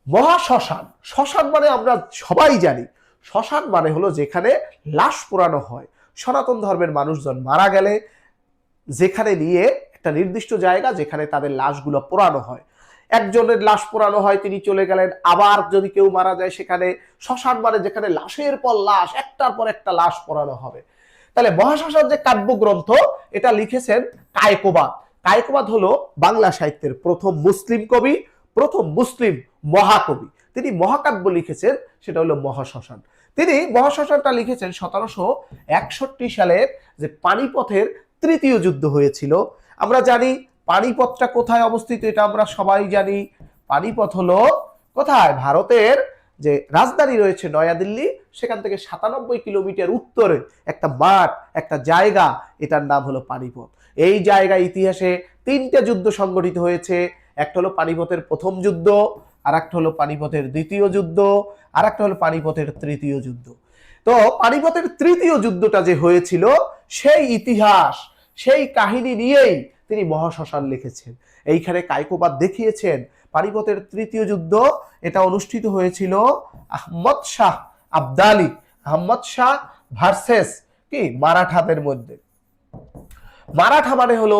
মহাশ্মশান, শ্মশান মানে আমরা সবাই জানি, শ্মশান মানে হলো যেখানে লাশ পোড়ানো হয়। সনাতন ধর্মের মানুষজন মারা গেলে যেখানে নিয়ে একটা নির্দিষ্ট জায়গা যেখানে তাদের লাশগুলো পোড়ানো হয়। একজনের লাশ পোড়ানো হয়, তিনি চলে গেলেন, আবার যদি কেউ মারা যায় সেখানে শ্মশান মানে যেখানে লাশের পর লাশ, একটার পর একটা লাশ পোড়ানো হবে। তাহলে মহাশ্মশান যে কাব্যগ্রন্থ, এটা লিখেছেন কায়কোবাদ। কায়কোবাদ হলো বাংলা সাহিত্যের প্রথম মুসলিম কবি, প্রথম মুসলিম মহাকবি। তিনি মহাকাব্য লিখেছেন, সেটা হলো মহাশ্মশান। তিনি মহাশ্মশানটা লিখেছেন 1761 সালের, যে পানিপথের তৃতীয় যুদ্ধ হয়েছিল। আমরা জানি পানিপথটা কোথায় অবস্থিত, এটা আমরা সবাই জানি। পানিপথ হলো কোথায়, ভারতের যে রাজধানী রয়েছে নয়াদিল্লি, সেখান থেকে 97 কিলোমিটার উত্তরে একটা মাঠ, একটা জায়গা, এটার নাম হলো পানিপথ। এই জায়গায় ইতিহাসে 3টে যুদ্ধ সংগঠিত হয়েছে। একটা হলো পানিপথের প্রথম যুদ্ধ, আর একটা হলো পানিপথের দ্বিতীয় যুদ্ধ, আর একটা হলো পানিপথের তৃতীয় যুদ্ধ। তো পানিপথের তৃতীয় যুদ্ধটা যে হয়েছিল, সেই ইতিহাস, সেই কাহিনী নিয়েই তিনি মহাশ্মশান লিখেছেন। এইখানে কায়কোবাদ দেখিয়েছেন পানিপথের তৃতীয় যুদ্ধ এটা অনুষ্ঠিত হয়েছিল আহমদ শাহ আবদালি, আহমদ শাহ ভার্সেস কি মারাঠাদের মধ্যে। মারাঠা মানে হলো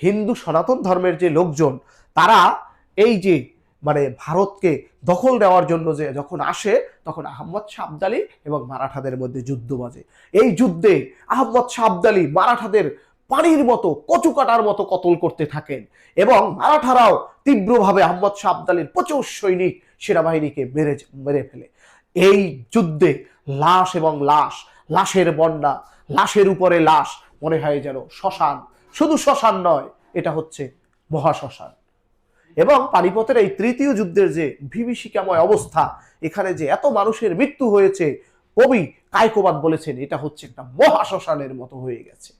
হিন্দু সনাতন ধর্মের যে লোকজন, তারা এই যে মানে ভারতকে দখল দেওয়ার জন্য যে যখন আসে, তখন আহমদ শাহ আবদালি এবং মারাঠাদের মধ্যে যুদ্ধ বাজে। এই যুদ্ধে আহমদ শাহ আবদালি মারাঠাদের পানির মতো, কচু কাটার মতো কতল করতে থাকেন, এবং মারাঠারাও তীব্রভাবে আহমদ শাহ আবদালির প্রচুর সৈনিক সেনাবাহিনীকে মেরে ফেলে। এই যুদ্ধে লাশ এবং লাশ, লাশের বন্যা, লাশের উপরে লাশ, মনে হয় যেন শ্মশান। শুধু শ্মশান নয়, এটা হচ্ছে মহাশ্মশান। এবং পানিপথের এই তৃতীয় যুদ্ধের যে বিভীষিকাময় অবস্থা, এখানে যে এত মানুষের মৃত্যু হয়েছে, কবি কায়কোবাদ বলেছেন এটা হচ্ছে একটা মহাশ্মশানের মতো হয়ে গেছে।